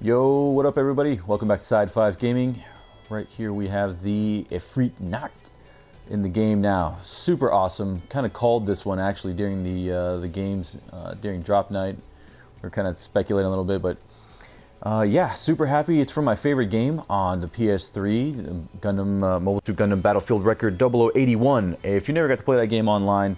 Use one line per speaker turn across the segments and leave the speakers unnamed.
Yo, what up everybody? Welcome back to Side 5 Gaming. Right here we have the EFREET NACHT in the game now. Super awesome. Kind of called this one actually during the games, during drop night. We are kind of speculating a little bit, but yeah, super happy. It's from my favorite game on the PS3, Gundam Mobile 2 Gundam Battlefield Record 0081. If you never got to play that game online,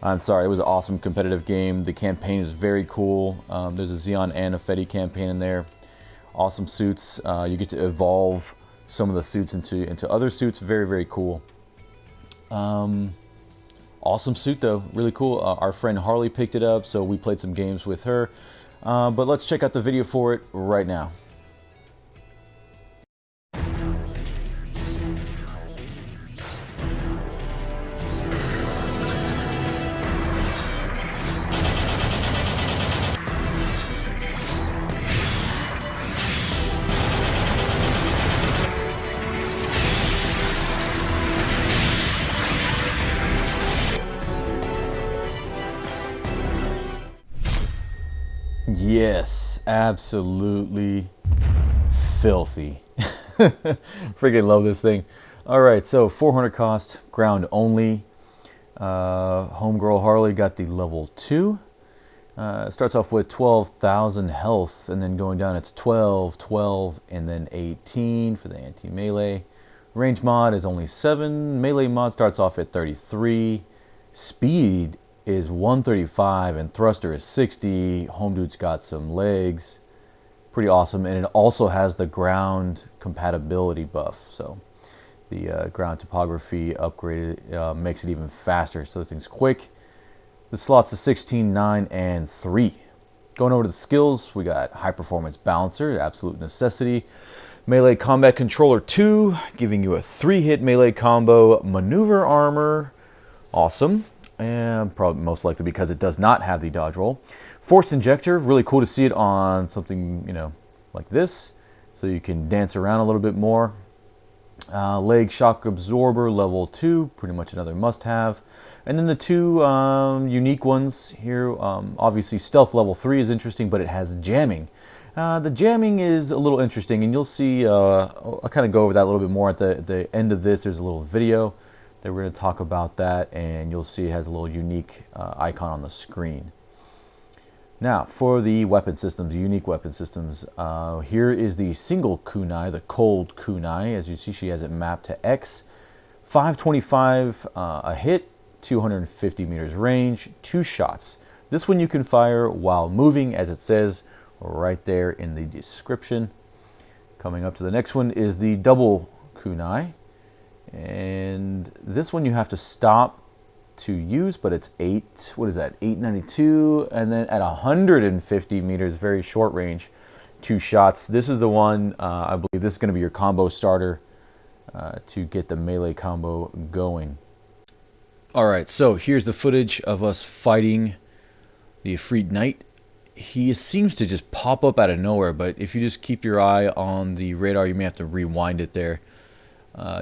I'm sorry, it was an awesome competitive game. The campaign is very cool. There's a Zeon and a Fetty campaign in there. Awesome suits. You get to evolve some of the suits into other suits. Very, very cool. Awesome suit though, really cool. Our friend Harley picked it up, so we played some games with her. But let's check out the video for it right now. Yes, absolutely filthy. Freaking love this thing. Alright, so 400 cost, ground only. Homegirl Harley got the level 2. Starts off with 12,000 health, and then going down it's 12, 12, and then 18 for the anti-melee. Range mod is only 7. Melee mod starts off at 33. Speed is 135 and thruster is 60. Home dude's got some legs. Pretty awesome. And it also has the ground compatibility buff. So the ground topography upgraded makes it even faster. So this thing's quick. The slots is 16, 9, and 3. Going over to the skills, we got high performance balancer, absolute necessity. Melee combat controller 2, giving you a 3-hit melee combo. Maneuver armor, awesome. And probably most likely because it does not have the dodge roll. Force injector, really cool to see it on something, you know, like this, so you can dance around a little bit more. Leg shock absorber level 2, pretty much another must-have. And then the two unique ones here, obviously stealth level 3 is interesting, but it has jamming. The jamming is a little interesting, and you'll see. I'll kind of go over that a little bit more at the end of this. There's a little video that we're going to talk about that, and you'll see it has a little unique icon on the screen. Now, for the weapon systems, unique weapon systems, here is the single kunai, the cold kunai. As you see, she has it mapped to X. 525 a hit, 250 meters range, 2 shots. This one you can fire while moving, as it says right there in the description. Coming up to the next one is the double kunai. And this one you have to stop to use, but it's 892, and then at 150 meters, very short range, 2 shots. This is the one, I believe this is going to be your combo starter to get the melee combo going. Alright, so here's the footage of us fighting the EFREET NACHT. He seems to just pop up out of nowhere, but if you just keep your eye on the radar, you may have to rewind it there.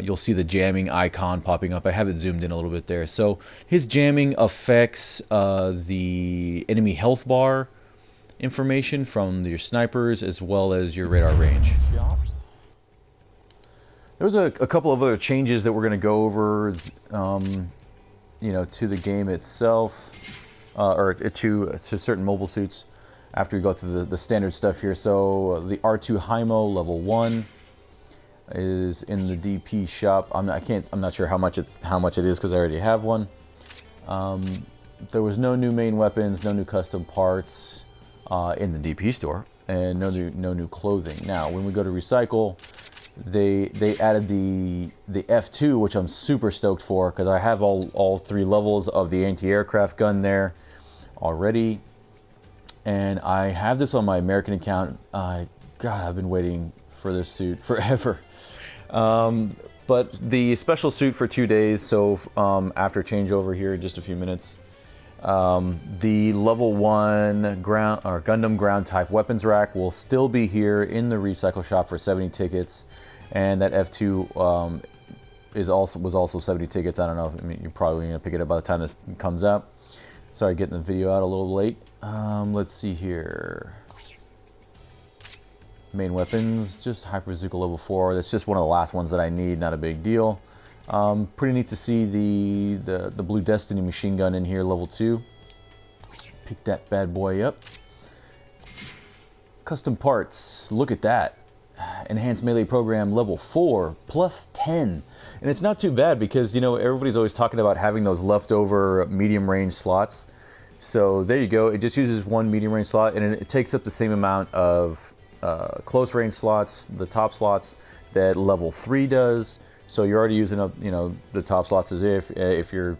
You'll see the jamming icon popping up. I have it zoomed in a little bit there. So his jamming affects the enemy health bar information from your snipers as well as your radar range. There's a couple of other changes that we're going to go over, you know, to the game itself, or to certain mobile suits after we go through the standard stuff here. So the R2 HiMo level 1 is in the DP shop. I'm not sure how much it is because I already have one. There was no new main weapons, no new custom parts in the DP store, and no new clothing. Now, when we go to recycle, they added the F2, which I'm super stoked for because I have all 3 levels of the anti-aircraft gun there already, and I have this on my American account. God, I've been waiting for this suit forever. But the special suit for 2 days, so after changeover here in just a few minutes, the level 1 ground or Gundam ground type weapons rack will still be here in the recycle shop for 70 tickets, and that F2 was also 70 tickets. I don't know. I mean, you're probably gonna pick it up by the time this comes out. Sorry, getting the video out a little late. Let's see here. Main weapons, just Hyper Bazooka level 4. That's just one of the last ones that I need, not a big deal. Pretty neat to see the Blue Destiny machine gun in here, level 2. Pick that bad boy up. Custom parts, look at that. Enhanced melee program level 4 plus 10. And it's not too bad because, you know, everybody's always talking about having those leftover medium range slots. So there you go. It just uses one medium range slot, and it takes up the same amount of close range slots, the top slots, that level 3 does. So you're already using up, you know, the top slots as if you've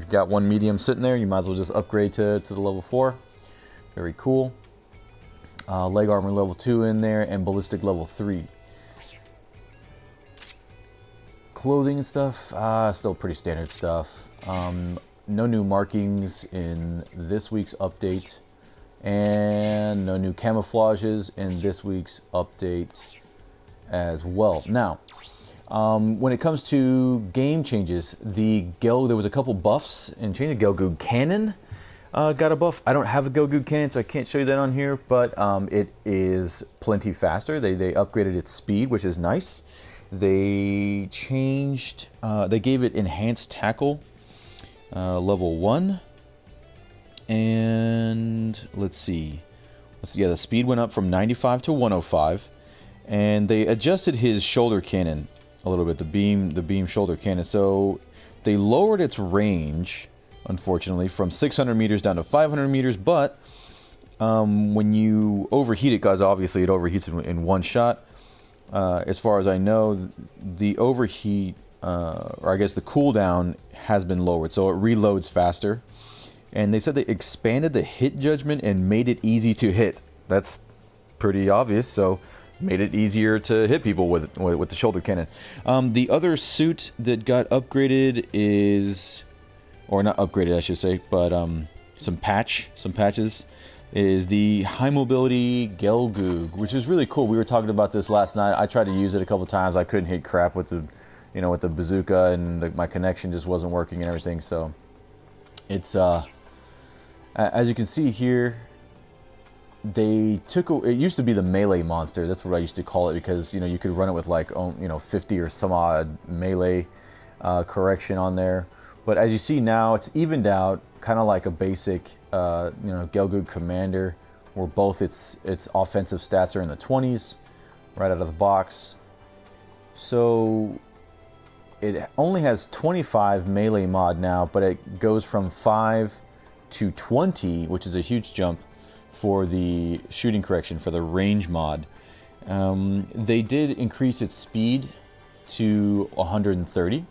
got one medium sitting there, you might as well just upgrade to the level 4. Very cool. Leg armor level 2 in there, and ballistic level 3. Clothing and stuff, still pretty standard stuff. No new markings in this week's update, and no new camouflages in this week's update as well. Now, when it comes to game changes, there was a couple buffs and change. The Gelgoog cannon got a buff. I don't have a Gelgoog cannon, so I can't show you that on here, but it is plenty faster. They upgraded its speed, which is nice. They changed, they gave it enhanced tackle, level 1, and let's see, yeah, the speed went up from 95 to 105, and they adjusted his shoulder cannon a little bit, the beam shoulder cannon, so they lowered its range, unfortunately, from 600 meters down to 500 meters, but when you overheat it, guys, obviously it overheats in one shot. As far as I know, the overheat, or I guess the cooldown, has been lowered, so it reloads faster. And they said they expanded the hit judgment and made it easy to hit. That's pretty obvious, so made it easier to hit people with the shoulder cannon. The other suit that got upgraded is, or not upgraded, I should say, but some patches, is the high mobility Gelgoog, which is really cool. We were talking about this last night. I tried to use it a couple times. I couldn't hit crap with the, you know, with the bazooka, and my connection just wasn't working and everything. So it's as you can see here, they took, it used to be the melee monster. That's what I used to call it, because, you know, you could run it with like, you know, 50 or some odd melee correction on there. But as you see now, it's evened out, kind of like a basic, you know, Gelgoog Commander, where both its offensive stats are in the 20s, right out of the box. So it only has 25 melee mod now, but it goes from 5 to 20, which is a huge jump for the shooting correction, for the range mod. They did increase its speed to 130.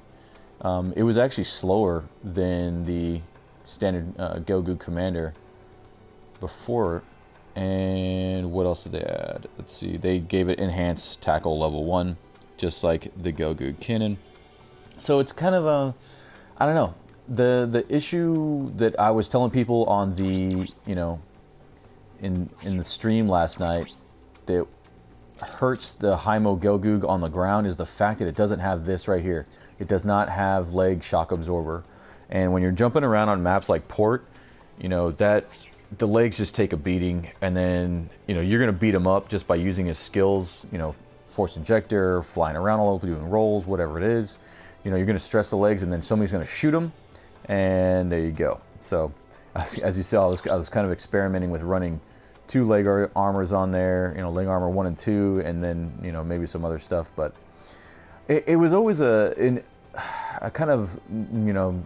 It was actually slower than the standard Gelgoog Commander before. And what else did they add? Let's see. They gave it enhanced tackle level 1, just like the Gelgoog cannon. So it's kind of a, I don't know. The issue that I was telling people on the, you know, in the stream last night that hurts the HiMo Gelgoog on the ground is the fact that it doesn't have this right here. It does not have leg shock absorber. And when you're jumping around on maps like Port, you know, that the legs just take a beating, and then, you know, you're going to beat him up just by using his skills, you know, force injector, flying around all over, doing rolls, whatever it is. You know, you're going to stress the legs, and then somebody's going to shoot him, and there you go. So, as you saw, I was kind of experimenting with running 2 leg armors on there, you know, leg armor 1 and 2, and then, you know, maybe some other stuff. But it was always a kind of, you know,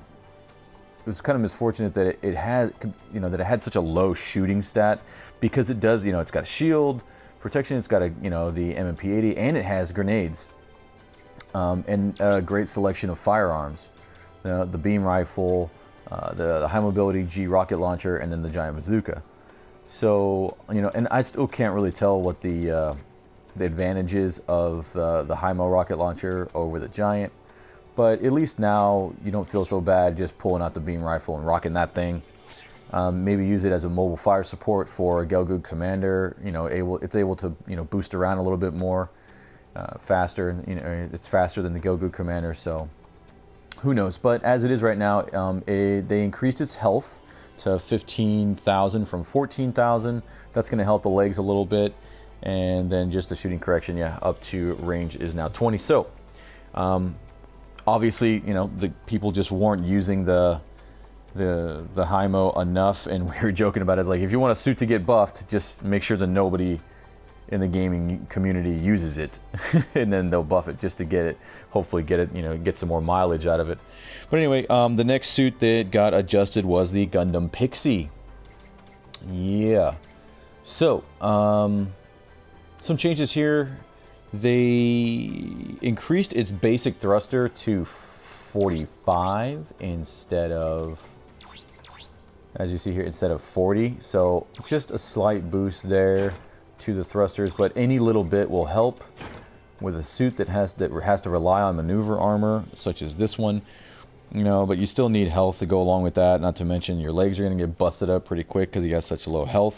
it was kind of misfortunate that it had, you know, that it had such a low shooting stat, because it does, you know, it's got a shield protection, it's got a, you know, the MMP-80, and it has grenades, and a great selection of firearms, the beam rifle, the high mobility G rocket launcher, and then the giant bazooka. So, you know, and I still can't really tell what the advantages of the HiMo rocket launcher over the giant. But at least now you don't feel so bad just pulling out the beam rifle and rocking that thing. Maybe use it as a mobile fire support for a Gelgoog Commander. You know, it's able to, you know, boost around a little bit more faster. You know, it's faster than the Gelgoog Commander, so who knows? But as it is right now, they increased its health to 15,000 from 14,000. That's going to help the legs a little bit. And then just the shooting correction, yeah, up to range is now 20. So obviously, you know, the people just weren't using the HiMo enough, and we were joking about it, like, if you want a suit to get buffed, just make sure that nobody in the gaming community uses it, and then they'll buff it just to get it, hopefully get it, you know, get some more mileage out of it. But anyway, the next suit that got adjusted was the Gundam Pixie. Yeah, so some changes here. They increased its basic thruster to 45 instead of, as you see here, instead of 40. So just a slight boost there to the thrusters, but any little bit will help with a suit that has to rely on maneuver armor, such as this one. You know, but you still need health to go along with that. Not to mention your legs are going to get busted up pretty quick because he has such low health.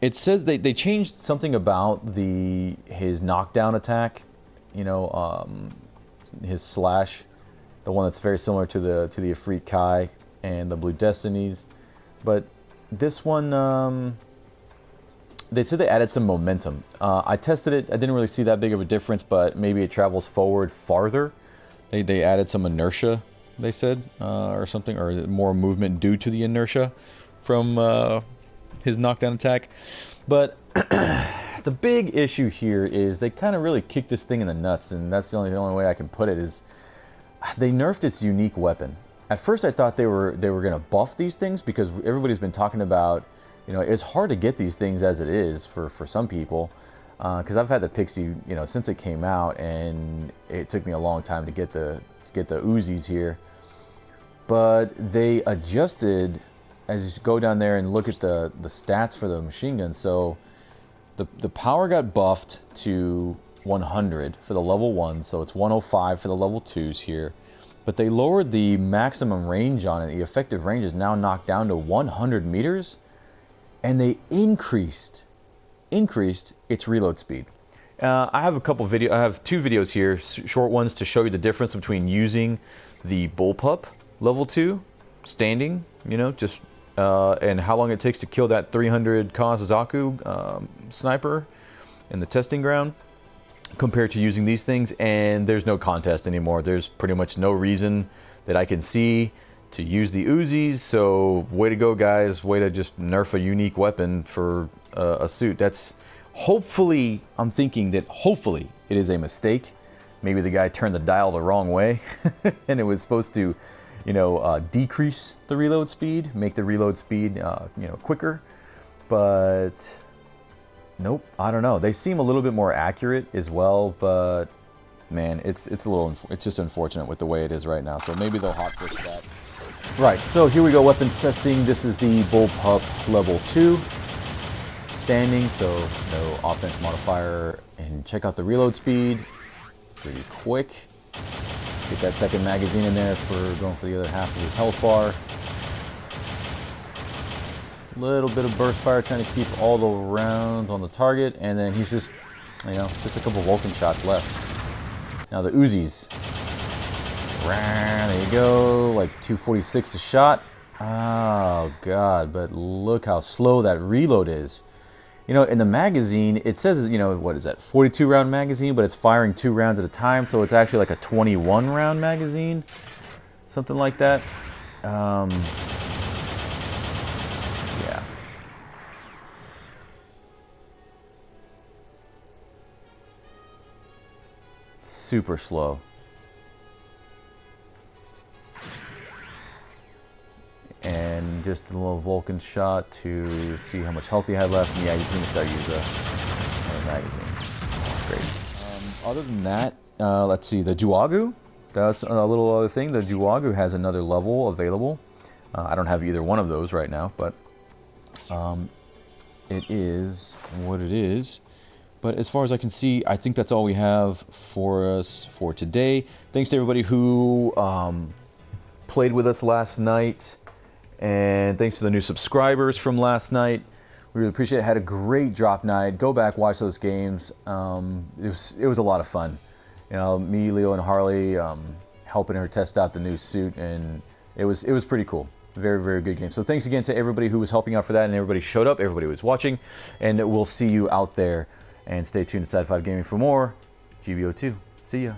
It says they changed something about his knockdown attack. You know, his slash, the one that's very similar to the EFREET Kai and the Blue Destinies, but this one, they said they added some momentum. I tested it. I didn't really see that big of a difference, but maybe it travels forward farther. They added some inertia, they said, or something, or more movement due to the inertia from his knockdown attack. But the big issue here is they kind of really kicked this thing in the nuts, and that's the only way I can put it, is they nerfed its unique weapon. At first I thought they were going to buff these things, because everybody's been talking about, you know, it's hard to get these things as it is for some people, because I've had the Pixie, you know, since it came out, and it took me a long time to get the Uzis here. But they adjusted, as you go down there and look at the stats for the machine gun. So the power got buffed to 100 for the level 1, so it's 105 for the level 2s here. But they lowered the maximum range on it. The effective range is now knocked down to 100 meters, and they increased its reload speed. I have two videos here, short ones, to show you the difference between using the Bullpup level 2 standing, you know, just and how long it takes to kill that 300 Kazaku sniper in the testing ground, compared to using these things. And there's no contest anymore. There's pretty much no reason that I can see to use the Uzis. So way to go, guys. Way to just nerf a unique weapon for a suit. That's hopefully, I'm thinking that hopefully it is a mistake. Maybe the guy turned the dial the wrong way and it was supposed to, you know, decrease the reload speed, make the reload speed, you know, quicker. But nope, I don't know. They seem a little bit more accurate as well, but man, it's just unfortunate with the way it is right now. So maybe they'll hotfix that. Right, so here we go, weapons testing. This is the Bullpup level 2 standing, so no offense modifier. And check out the reload speed, pretty quick. Get that second magazine in there for going for the other half of his health bar. Little bit of burst fire, trying to keep all the rounds on the target, and then he's just, you know, just a couple Vulcan shots left. Now the Uzis. There you go, like 246 a shot. Oh god, but look how slow that reload is. You know, in the magazine, it says, you know, what is that, 42 round magazine, but it's firing 2 rounds at a time, so it's actually like a 21 round magazine, something like that. Yeah. Super slow. And just a little Vulcan shot to see how much health he had left. And yeah, you pretty much gotta use a magazine. Great. Other than that, let's see, the Gelgoog. That's a little other thing. The Gelgoog has another level available. I don't have either one of those right now, but it is what it is. But as far as I can see, I think that's all we have for us for today. Thanks to everybody who played with us last night. And thanks to the new subscribers from last night. We really appreciate it. Had a great drop night. Go back, watch those games. It was a lot of fun. You know, me, Leo, and Harley helping her test out the new suit, and it was pretty cool. Very, very good game. So thanks again to everybody who was helping out for that, and everybody showed up, everybody was watching, and we'll see you out there. And stay tuned to Side 5 Gaming for more GBO2. See ya.